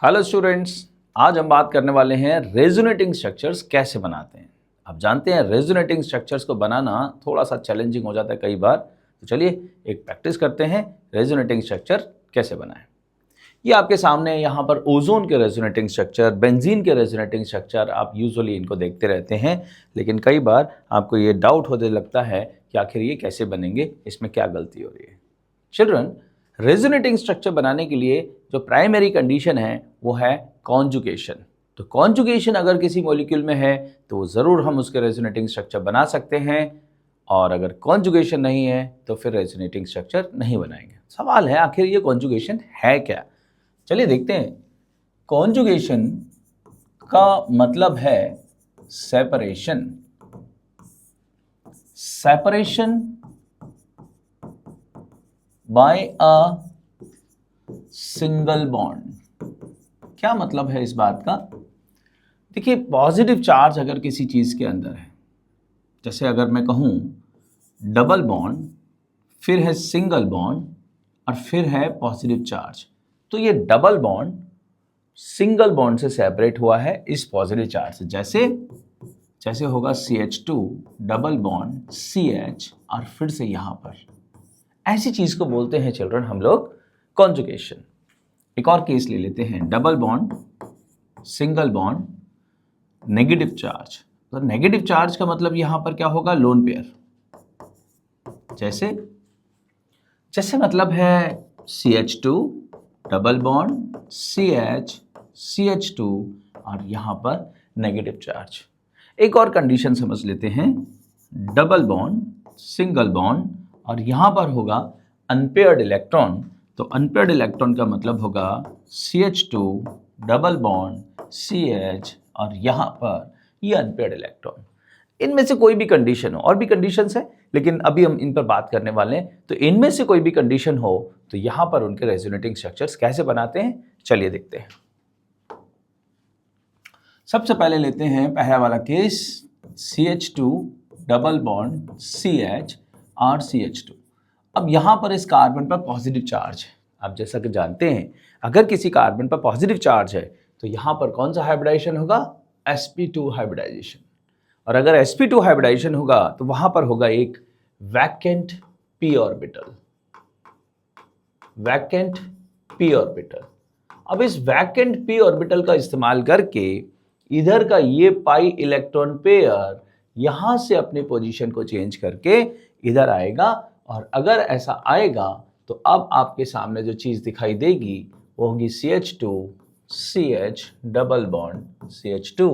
Hello students, आज हम बात करने वाले हैं रेजोनेटिंग स्ट्रक्चर्स कैसे बनाते हैं। आप जानते हैं रेजोनेटिंग स्ट्रक्चर्स को बनाना थोड़ा सा चैलेंजिंग हो जाता है कई बार। तो चलिए एक प्रैक्टिस करते हैं रेजोनेटिंग स्ट्रक्चर कैसे बनाएं। ये आपके सामने यहाँ पर ओजोन के रेजोनेटिंग स्ट्रक्चर, बेंजीन के रेजोनेटिंग स्ट्रक्चर, आप यूजुअली इनको देखते रहते हैं, लेकिन कई बार आपको ये डाउट होने लगता है कि आखिर ये कैसे बनेंगे, इसमें क्या गलती हो रही है। चिल्ड्रन, रेजोनेटिंग स्ट्रक्चर बनाने के लिए जो प्राइमरी कंडीशन है वो है कॉन्जुगेशन। तो कॉन्जुगेशन अगर किसी मॉलिक्यूल में है तो वो ज़रूर हम उसके रेजोनेटिंग स्ट्रक्चर बना सकते हैं, और अगर कॉन्जुगेशन नहीं है तो फिर रेजोनेटिंग स्ट्रक्चर नहीं बनाएंगे। सवाल है आखिर ये कॉन्जुगेशन है क्या। चलिए देखते हैं। कॉन्जुगेशन का मतलब है separation. Separation by a single bond. क्या मतलब है इस बात का? देखिए, पॉजिटिव चार्ज अगर किसी चीज़ के अंदर है, जैसे अगर मैं कहूँ डबल बॉन्ड, फिर है सिंगल बॉन्ड और फिर है पॉजिटिव चार्ज, तो ये डबल बॉन्ड सिंगल बॉन्ड से सेपरेट हुआ है इस पॉजिटिव चार्ज से। जैसे होगा CH2 डबल बॉन्ड CH और फिर से यहाँ पर, ऐसी चीज़ को बोलते हैं चिल्ड्रन हम लोग कॉन्जुगेशन। एक और केस ले लेते हैं, double bond single bond negative charge. तो नेगेटिव चार्ज का मतलब यहां पर क्या होगा? Lone pair. जैसे मतलब है CH2 double bond CH CH2 और यहां पर नेगेटिव चार्ज। एक और कंडीशन समझ लेते हैं, डबल बॉन्ड सिंगल बॉन्ड और यहां पर होगा अनपेयर्ड इलेक्ट्रॉन। तो अनपेयर्ड इलेक्ट्रॉन का मतलब होगा CH2 डबल बॉन्ड CH और यहाँ पर ये अनपेयर्ड इलेक्ट्रॉन। इनमें से कोई भी कंडीशन हो, और भी कंडीशंस हैं लेकिन अभी हम इन पर बात करने वाले हैं। तो इनमें से कोई भी कंडीशन हो तो यहाँ पर उनके रेजोनेटिंग स्ट्रक्चर्स कैसे बनाते हैं, चलिए देखते हैं। सबसे पहले लेते हैं पहला वाला case, CH2 double bond CH और CH2। अब यहां पर इस कार्बन पर पॉजिटिव चार्ज है। आप जैसा कि जानते हैं, अगर किसी कार्बन पर पॉजिटिव चार्ज है तो यहां पर कौन सा हाइब्रिडाइजेशन होगा? sp2 hybridisation. और अगर sp2 हाइब्रिडाइजेशन होगा तो वहां पर होगा एक vacant p orbital. Vacant p orbital. अब इस वैकेंट p ऑर्बिटल का इस्तेमाल करके इधर का ये पाई इलेक्ट्रॉन पेयर यहां से अपनी पोजीशन को चेंज करके इधर आएगा, और अगर ऐसा आएगा तो अब आपके सामने जो चीज दिखाई देगी वो होगी CH2 CH double bond CH2,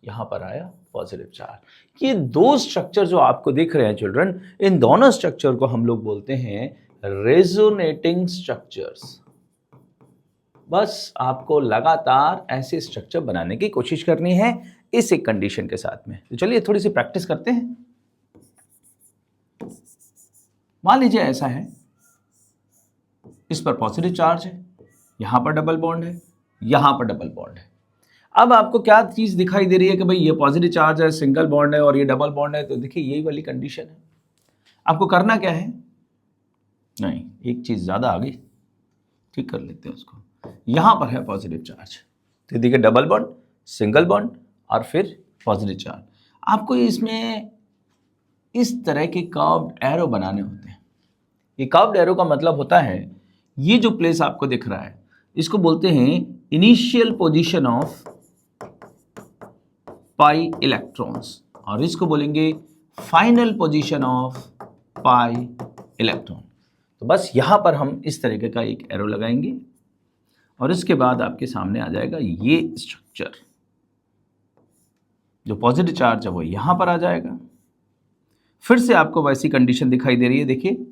यहां पर आया पॉजिटिव चार्ज। ये दो स्ट्रक्चर जो आपको दिख रहे हैं चिल्ड्रन, इन दोनों स्ट्रक्चर को हम लोग बोलते हैं रेजोनेटिंग स्ट्रक्चर्स। बस आपको लगातार ऐसे स्ट्रक्चर बनाने की कोशिश करनी है इस एक कंडीशन के साथ में। तो चलिए थोड़ी सी प्रैक्टिस करते हैं। मान लीजिए ऐसा है, इस पर पॉजिटिव चार्ज है, यहां पर डबल बॉन्ड है, यहां पर डबल बॉन्ड है। अब आपको क्या चीज दिखाई दे रही है कि भाई ये पॉजिटिव चार्ज है, सिंगल बॉन्ड है और ये डबल बॉन्ड है। तो देखिए यही वाली कंडीशन है। आपको करना क्या है? नहीं, एक चीज ज्यादा आ गई, ठीक कर लेते हैं उसको। यहां पर है पॉजिटिव चार्ज, तो देखिए डबल बॉन्ड सिंगल बॉन्ड और फिर पॉजिटिव चार्ज। आपको इसमें इस तरह के कर्व्ड एरो बनाने होते हैं। ये कर्व्ड एरो का मतलब होता है, ये जो प्लेस आपको दिख रहा है इसको बोलते हैं initial position of pi electrons, और इसको बोलेंगे final position of pi electron. तो बस यहां पर हम इस तरीके का एक एरो लगाएंगे और इसके बाद आपके सामने आ जाएगा ये स्ट्रक्चर। जो पॉजिटिव चार्ज है वो यहां पर आ जाएगा। फिर से आपको वैसी कंडीशन दिखाई दे रही है। देखिए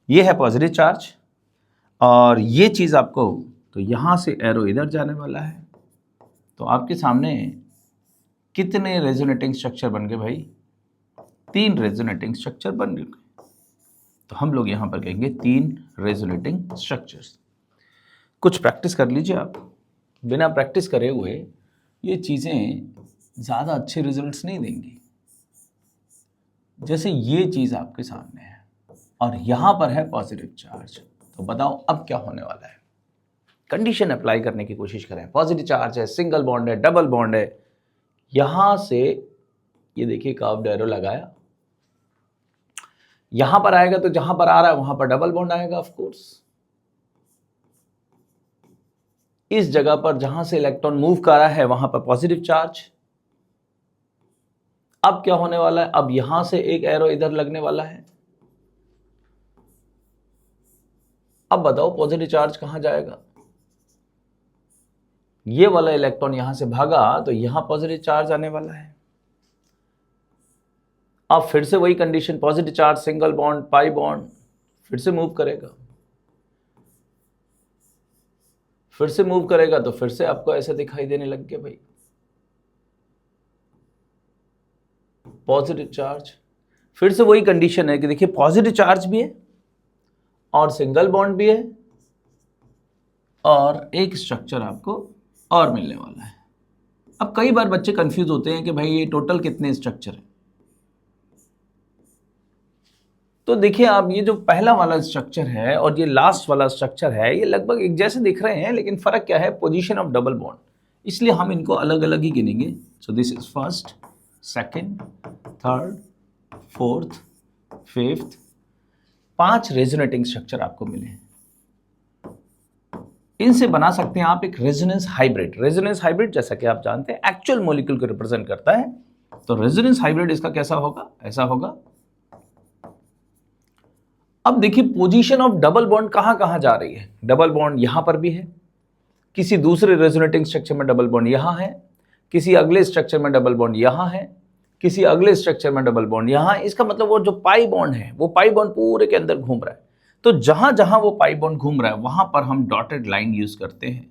ये है पॉजिटिव चार्ज और ये चीज आपको, तो यहां से एरो इधर जाने वाला है। तो आपके सामने कितने रेजोनेटिंग स्ट्रक्चर बन गए भाई? 3 रेजोनेटिंग स्ट्रक्चर बन गए। तो हम लोग यहां पर कहेंगे 3 रेजोनेटिंग स्ट्रक्चर्स। कुछ प्रैक्टिस कर लीजिए आप। बिना प्रैक्टिस करे हुए ये चीज़ें ज़्यादा अच्छे रिजल्ट्स नहीं देंगी। जैसे ये चीज़ आपके सामने है और यहाँ पर है पॉजिटिव चार्ज, तो बताओ अब क्या होने वाला है? कंडीशन अप्लाई करने की कोशिश करें। पॉजिटिव चार्ज है, सिंगल बॉन्ड है, डबल बॉन्ड है, यहां से ये देखिए कर्व्ड एरो लगाया, यहां पर आएगा तो जहां पर आ रहा है वहां पर डबल बॉन्ड आएगा ऑफ कोर्स। इस जगह पर जहां से इलेक्ट्रॉन मूव कर रहा है वहां पर पॉजिटिव चार्ज। अब क्या होने वाला है, अब यहां से एक एरो इधर लगने वाला है। अब बताओ पॉजिटिव चार्ज कहां जाएगा, ये वाला इलेक्ट्रॉन यहां से भागा तो यहां पॉजिटिव चार्ज आने वाला है। अब फिर से वही condition, positive charge, single bond, pi bond, फिर से मूव करेगा, फिर से मूव करेगा तो फिर से आपको ऐसे दिखाई देने लग गया भाई पॉजिटिव चार्ज। फिर से वही कंडीशन है कि देखिए पॉजिटिव चार्ज भी है और सिंगल बॉन्ड भी है और एक स्ट्रक्चर आपको और मिलने वाला है। अब कई बार बच्चे कंफ्यूज होते हैं कि भाई ये टोटल कितने स्ट्रक्चर है। तो देखिए आप ये जो पहला वाला स्ट्रक्चर है और ये लास्ट वाला स्ट्रक्चर है ये लगभग एक जैसे दिख रहे हैं, लेकिन फर्क क्या है, पोजीशन ऑफ डबल बॉन्ड, इसलिए हम इनको अलग अलग ही गिनेंगे। So this is first, second, third, fourth, fifth, 5 resonating structure आपको मिले हैं। इनसे बना सकते हैं आप एक रेजोनेंस हाइब्रिड। रेजोनेंस हाइब्रिड जैसा कि आप जानते हैं एक्चुअल मॉलिक्यूल को रिप्रेजेंट करता है, तो रेजोनेंस हाइब्रिड इसका कैसा होगा, ऐसा होगा। अब देखिए पोजीशन ऑफ डबल बॉन्ड कहां कहां जा रही है, डबल बॉन्ड यहां पर भी है, किसी दूसरे रेजोनेटिंग स्ट्रक्चर में डबल बॉन्ड यहां है, किसी अगले स्ट्रक्चर में डबल बॉन्ड यहां है, किसी अगले स्ट्रक्चर में डबल बॉन्ड यहां। इसका मतलब वो जो पाई बॉन्ड है वो पाई बॉन्ड पूरे के अंदर घूम रहा है। तो जहां जहां वो पाई बॉन्ड घूम रहा है वहां पर हम डॉटेड लाइन यूज करते हैं।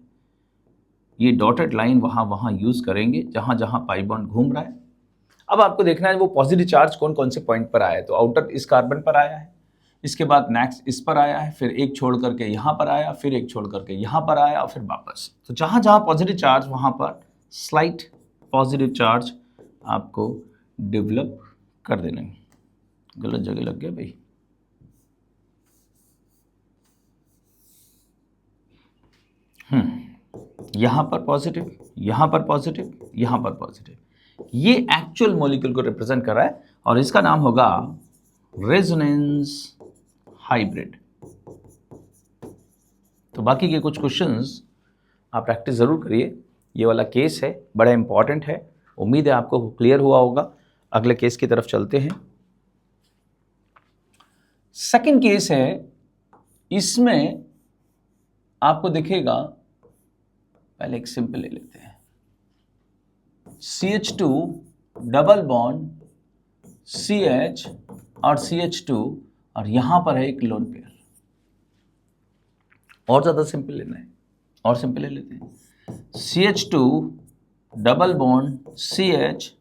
ये डॉटेड लाइन वहां वहां यूज करेंगे जहां जहां पाई बॉन्ड घूम रहा है। अब आपको देखना है वो पॉजिटिव चार्ज कौन कौन से पॉइंट पर आया है। तो आउटर इस कार्बन पर आया है, इसके बाद नेक्स्ट इस पर आया है, फिर एक छोड़ करके यहां पर आया, फिर एक छोड़ करके यहां पर आया और फिर वापस। तो जहां जहां पॉजिटिव चार्ज वहां पर स्लाइट पॉजिटिव चार्ज आपको डेवलप कर देना। गलत जगह लग गया भाई, यहां पर पॉजिटिव, यहां पर पॉजिटिव, यहां पर पॉजिटिव। ये एक्चुअल मॉलिक्यूल को रिप्रेजेंट कर रहा है और इसका नाम होगा रेजोनेंस हाइब्रिड। तो बाकी के कुछ क्वेश्चंस आप प्रैक्टिस जरूर करिए। ये वाला केस है, बड़ा इंपॉर्टेंट है, उम्मीद है आपको क्लियर हुआ होगा। अगले केस की तरफ चलते हैं। सेकंड केस है, इसमें आपको दिखेगा, पहले एक सिंपल ले लेते हैं, CH2 डबल बॉन्ड CH और CH2 और यहां पर है एक लोन पेयर। और ज्यादा सिंपल लेना है, और सिंपल ले लेते हैं, CH2 डबल बॉन्ड CH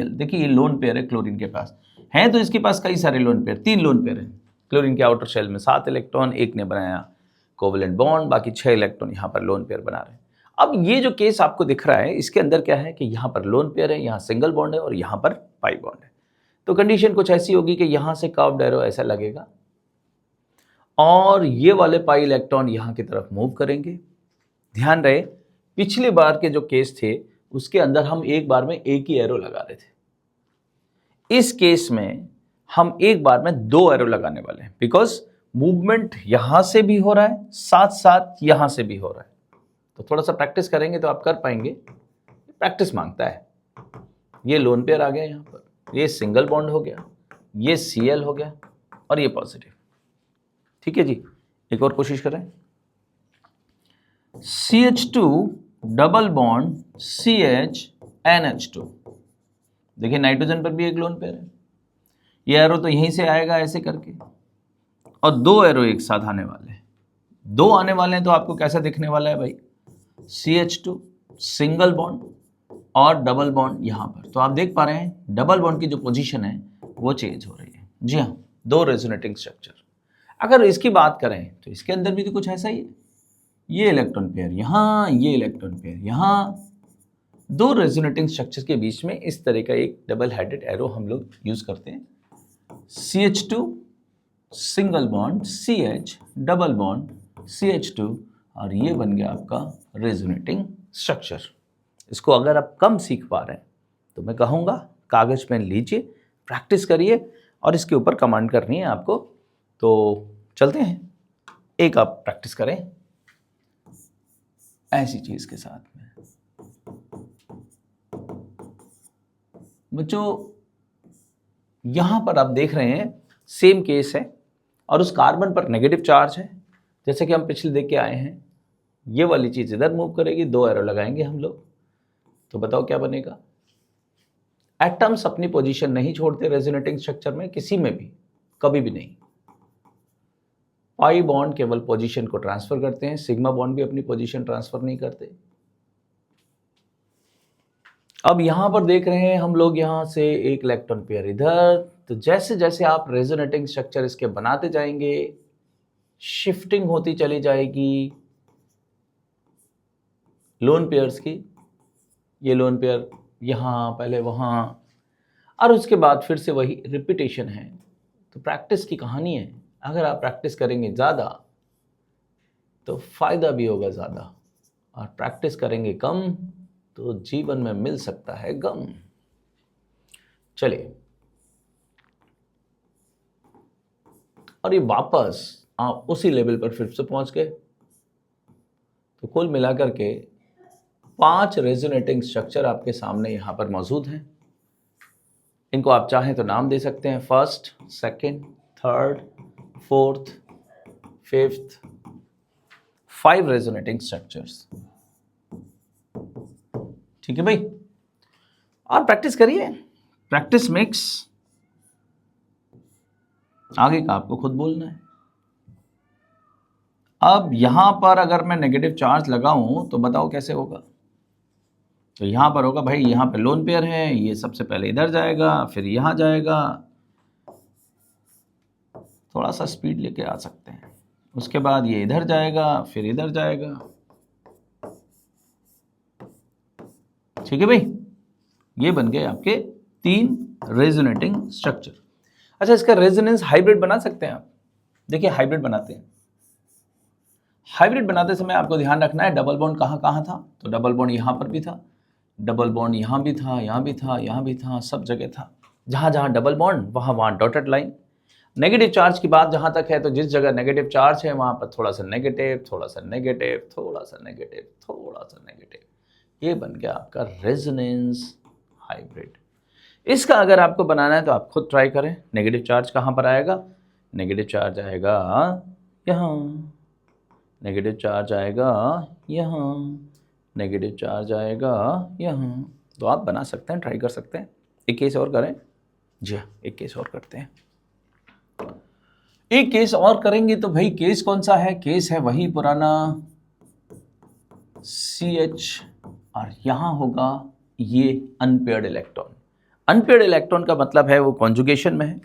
देखिए ये लोन पेयर है क्लोरीन के पास है, तो इसके पास कई सारे लोन पेयर, 3 लोन पेयर हैं। क्लोरीन के आउटर शेल में 7 इलेक्ट्रॉन, एक ने बनाया कोवेलेंट बॉन्ड, बाकी 6 इलेक्ट्रॉन यहां पर लोन पेयर बना रहे हैं। अब ये जो केस आपको दिख रहा है इसके अंदर क्या है कि यहां पर लोन पेयर है, यहां सिंगल बॉन्ड है और यहां पर पाई बॉन्ड है। तो कंडीशन कुछ ऐसी होगी कि यहां से कर्व्ड एरो ऐसा लगेगा और ये वाले पाई इलेक्ट्रॉन यहां की तरफ मूव करेंगे। ध्यान रहे पिछले बार के जो केस थे उसके अंदर हम एक बार में एक ही एरो लगा रहे थे। इस केस में हम एक बार में 2 एरो लगाने वाले हैं, बिकॉज मूवमेंट यहां से भी हो रहा है साथ साथ यहां से भी हो रहा है। तो थोड़ा सा प्रैक्टिस करेंगे तो आप कर पाएंगे, प्रैक्टिस मांगता है। ये लोन पेयर आ गया यहां पर, ये सिंगल बॉन्ड हो गया, ये Cl हो गया और ये पॉजिटिव। ठीक है जी, एक और कोशिश करें, CH2 double bond CH NH2। देखिए नाइट्रोजन पर भी एक लोन पेयर है, ये एरो तो यहीं से आएगा ऐसे करके और 2 एरो एक साथ आने वाले हैं। 2 आने वाले हैं तो आपको कैसा दिखने वाला है भाई, CH2 सिंगल बॉन्ड और डबल बॉन्ड यहां पर। तो आप देख पा रहे हैं डबल बॉन्ड की जो पोजीशन है वो चेंज हो रही है। जी हाँ, 2 रेजोनेटिंग स्ट्रक्चर। अगर इसकी बात करें तो इसके अंदर भी तो कुछ ऐसा ही है, ये इलेक्ट्रॉन पेयर यहां, ये इलेक्ट्रॉन पेयर यहां, 2 रेजोनेटिंग स्ट्रक्चर के बीच में इस तरह का एक डबल हेडेड एरो हम लोग यूज करते हैं। CH2 single bond CH double bond CH2 और ये बन गया आपका रेजोनेटिंग स्ट्रक्चर। इसको अगर आप कम सीख पा रहे हैं तो मैं कहूँगा कागज़ पेन लीजिए, प्रैक्टिस करिए और इसके ऊपर कमांड करनी है आपको। तो चलते हैं, एक आप प्रैक्टिस करें ऐसी चीज़ के साथ में। बच्चों यहाँ पर आप देख रहे हैं सेम केस है और उस कार्बन पर नेगेटिव चार्ज है, जैसे कि हम पिछले देख के आए हैं। ये वाली चीज़ इधर मूव करेगी, 2 एरो लगाएंगे हम लोग, तो बताओ क्या बनेगा। एटम्स अपनी पोजीशन नहीं छोड़ते रेजोनेटिंग स्ट्रक्चर में, किसी में भी, कभी भी नहीं। पाई बॉन्ड केवल पोजीशन को ट्रांसफर करते हैं, सिग्मा बॉन्ड भी अपनी पोजीशन ट्रांसफर नहीं करते। अब यहां पर देख रहे हैं हम लोग यहां से एक इलेक्ट्रॉन पेयर इधर, तो जैसे जैसे आप रेजोनेटिंग स्ट्रक्चर इसके बनाते जाएंगे शिफ्टिंग होती चली जाएगी लोन पेयर्स की। ये लोन पेयर यहाँ, पहले वहाँ, और उसके बाद फिर से वही रिपीटेशन है। तो प्रैक्टिस की कहानी है। अगर आप प्रैक्टिस करेंगे ज़्यादा तो फ़ायदा भी होगा ज़्यादा, और प्रैक्टिस करेंगे कम तो जीवन में मिल सकता है गम। चलिए, और ये वापस आप उसी लेवल पर फिर से पहुंच गए। तो कुल मिलाकर के 5 रेजोनेटिंग स्ट्रक्चर आपके सामने यहाँ पर मौजूद हैं। इनको आप चाहें तो नाम दे सकते हैं, first, second, third, fourth, fifth, 5 resonating structures. ठीक है भाई, और प्रैक्टिस करिए, प्रैक्टिस मेक्स। आगे का आपको खुद बोलना है। अब यहां पर अगर मैं नेगेटिव चार्ज लगाऊं तो बताओ कैसे होगा। तो यहां पर होगा भाई, यहां पे लोन पेयर है, ये सबसे पहले इधर जाएगा, फिर यहां जाएगा। थोड़ा सा स्पीड लेके आ सकते हैं। उसके बाद ये इधर जाएगा, फिर इधर जाएगा। ठीक है भाई, ये बन गए आपके 3 रेजोनेटिंग स्ट्रक्चर। अच्छा, इसका रेजोनेंस हाइब्रिड बना सकते हैं आप। देखिए, हाइब्रिड बनाते हैं। हाइब्रिड बनाते समय आपको ध्यान रखना है डबल बॉन्ड कहाँ कहाँ था। तो डबल बॉन्ड यहाँ पर भी था, डबल बॉन्ड यहाँ भी था, यहाँ भी था, यहाँ भी था, सब जगह था। जहाँ जहाँ डबल बॉन्ड वहाँ डॉटेड लाइन। नेगेटिव चार्ज की बात जहाँ तक है, तो जिस जगह नेगेटिव चार्ज है वहाँ पर थोड़ा सा नेगेटिव, थोड़ा सा नेगेटिव, थोड़ा सा नेगेटिव, थोड़ा सा नेगेटिव। ये बन गया आपका रेजोनेंस हाइब्रिड। इसका अगर आपको बनाना है तो आप खुद ट्राई करें। नेगेटिव चार्ज कहाँ पर आएगा? नेगेटिव चार्ज आएगा यहाँ, नेगेटिव चार्ज आएगा यहाँ, नेगेटिव चार्ज आएगा यहाँ। तो आप बना सकते हैं, ट्राई कर सकते हैं। एक केस और करें। जी हाँ, एक केस और करते हैं। एक केस और करेंगे तो भाई केस कौन सा है? केस है वही पुराना CH, और यहाँ होगा ये अनपेयर्ड इलेक्ट्रॉन। अनपेयर्ड इलेक्ट्रॉन का मतलब है वो कॉन्जुगेशन में है,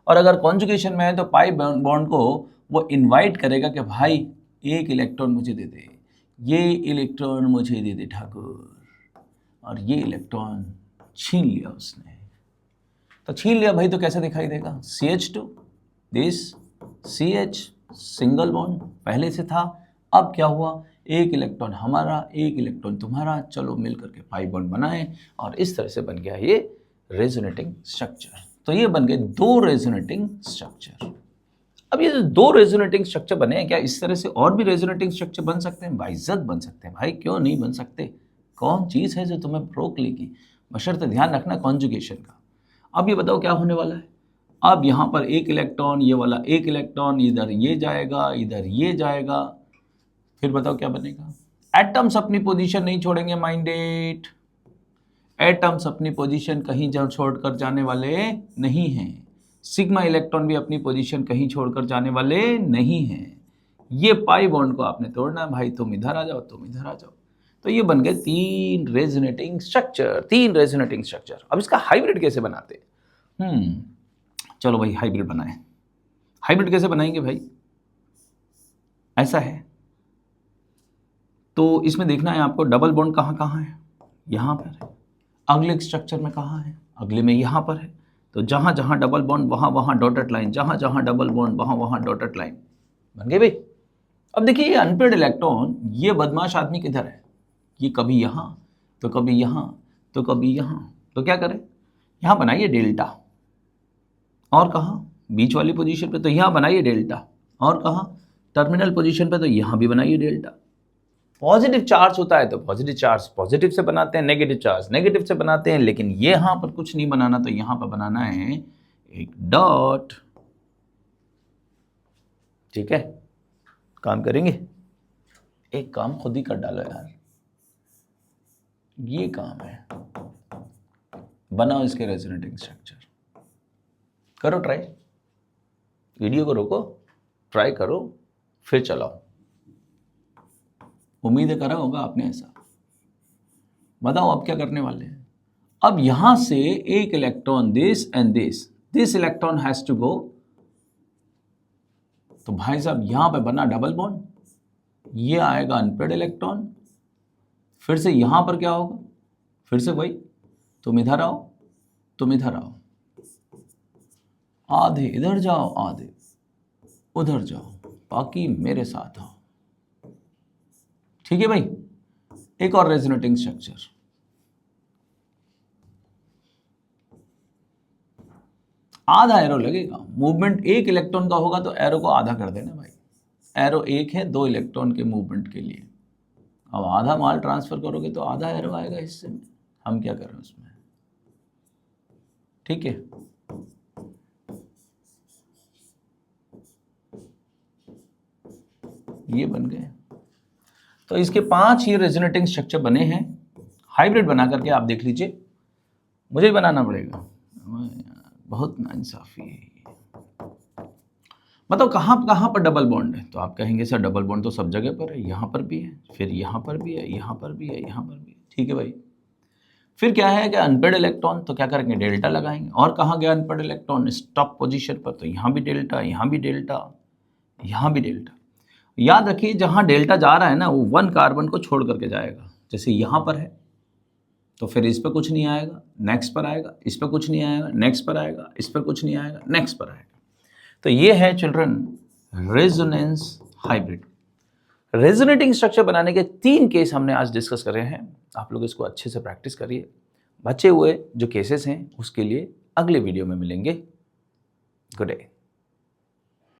और अगर कॉन्जुगेशन में है तो पाई बॉन्ड को वो इनवाइट करेगा कि भाई एक इलेक्ट्रॉन मुझे दे दे, ये इलेक्ट्रॉन मुझे दे दे ठाकुर, और ये इलेक्ट्रॉन छीन लिया उसने। तो छीन लिया भाई, तो कैसे दिखाई देगा? CH2 this CH single bond पहले से था, अब क्या हुआ? एक इलेक्ट्रॉन हमारा, एक इलेक्ट्रॉन तुम्हारा, चलो मिल करके पाई बॉन्ड बनाए, और इस तरह से बन गया ये रेजोनेटिंग स्ट्रक्चर। तो ये बन गए 2 रेजोनेटिंग स्ट्रक्चर। अब ये जो 2 रेजोनेटिंग स्ट्रक्चर बने हैं, क्या इस तरह से और भी रेजोनेटिंग स्ट्रक्चर बन सकते हैं? बाइज्जत बन सकते हैं भाई, क्यों नहीं बन सकते? कौन चीज़ है जो तुम्हें रोक लेगी? बशर्ते ध्यान रखना कॉन्जुगेशन का। अब ये बताओ क्या होने वाला है। अब यहाँ पर एक इलेक्ट्रॉन, ये वाला एक इलेक्ट्रॉन, इधर ये जाएगा, इधर ये जाएगा, फिर बताओ क्या बनेगा? एटम्स अपनी पोजीशन नहीं छोड़ेंगे, माइंडेड। एटम्स अपनी पोजीशन कहीं छोड़कर जाने वाले नहीं हैं। सिग्मा इलेक्ट्रॉन भी अपनी पोजीशन कहीं छोड़कर जाने वाले नहीं हैं। ये पाई बॉन्ड को आपने तोड़ना है भाई, तुम इधर आ जाओ, तुम इधर आ जाओ। तो ये बन गए 3 रेजोनेटिंग स्ट्रक्चर, 3 रेजोनेटिंग स्ट्रक्चर। अब इसका हाइब्रिड कैसे बनाते हैं? चलो भाई हाइब्रिड बनाएं। हाइब्रिड कैसे बनाएंगे भाई? ऐसा है, तो इसमें देखना है आपको डबल बॉन्ड कहाँ कहाँ है। यहाँ पर है। अगले स्ट्रक्चर में कहाँ है? अगले में यहाँ पर है। तो जहाँ जहाँ डबल बॉन्ड वहाँ वहाँ डॉटेड लाइन, जहाँ जहाँ डबल बॉन्ड वहाँ वहाँ डॉटेड लाइन। बन गए भाई? अब देखिए ये अनपेड इलेक्ट्रॉन, ये बदमाश आदमी किधर है, ये कभी यहाँ तो कभी यहाँ तो कभी यहाँ, तो क्या करें, यहाँ बनाइए डेल्टा, और कहाँ बीच वाली पोजीशन पे तो यहाँ बनाइए डेल्टा, और कहाँ टर्मिनल पोजीशन पे तो यहाँ भी बनाइए डेल्टा। पॉजिटिव चार्ज होता है तो पॉजिटिव चार्ज पॉजिटिव से बनाते हैं, नेगेटिव चार्ज नेगेटिव से बनाते हैं, लेकिन ये यहाँ पर कुछ नहीं बनाना, तो यहाँ पर बनाना है एक डॉट। ठीक है, काम करेंगे, एक काम खुद ही कर डालो यार, ये काम है, बनाओ इसके रेजोनेटिंग स्ट्रक्चर, करो ट्राई, वीडियो को रोको, ट्राई करो, फिर चलाओ। उम्मीद करा होगा आपने ऐसा। बताओ अब क्या करने वाले हैं। अब यहां से एक electron this and this electron has to go, तो भाई साहब यहां पे बना डबल बॉन्ड, ये आएगा अनपेड इलेक्ट्रॉन, फिर से यहां पर क्या होगा, फिर से वही, तुम इधर आओ, तुम इधर आओ, आधे इधर जाओ, आधे उधर जाओ, बाकी मेरे साथ आओ। ठीक है भाई, एक और रेजोनेटिंग स्ट्रक्चर, आधा एरो लगेगा, मूवमेंट एक इलेक्ट्रॉन का होगा तो एरो को आधा कर देना भाई, एरो एक है 2 इलेक्ट्रॉन के मूवमेंट के लिए, अब आधा माल ट्रांसफर करोगे तो आधा एरो आएगा हिस्से में, हम क्या करें उसमें। ठीक है, ये बन गए, तो इसके 5 ये रेजोनेटिंग स्ट्रक्चर बने हैं। हाइब्रिड बना करके आप देख लीजिए, मुझे ही बनाना पड़ेगा, बहुत नाइंसाफी है। मतलब कहाँ पर डबल बॉन्ड है, तो आप कहेंगे सर डबल बॉन्ड तो सब जगह पर है, यहाँ पर भी है, फिर यहाँ पर भी है, यहाँ पर भी है, यहाँ पर भी है। ठीक है भाई, फिर क्या है कि अनपेड इलेक्ट्रॉन, तो क्या करेंगे, डेल्टा लगाएंगे, और कहाँ गया अनपेड इलेक्ट्रॉन, स्टॉप पोजीशन पर, तो यहाँ भी डेल्टा, यहाँ भी डेल्टा, यहाँ भी डेल्टा। याद रखिए जहाँ डेल्टा जा रहा है ना, वो 1 कार्बन को छोड़ करके जाएगा, जैसे यहाँ पर है तो फिर इस पर कुछ नहीं आएगा, नेक्स्ट पर आएगा, इस पर कुछ नहीं आएगा, नेक्स्ट पर आएगा, इस पर कुछ नहीं आएगा, नेक्स्ट पर आएगा। तो ये है children resonance hybrid. Resonating structure बनाने के 3 केस हमने आज डिस्कस करे हैं, आप लोग इसको अच्छे से प्रैक्टिस करिए। बचे हुए जो केसेस हैं उसके लिए अगले वीडियो में मिलेंगे। Good day.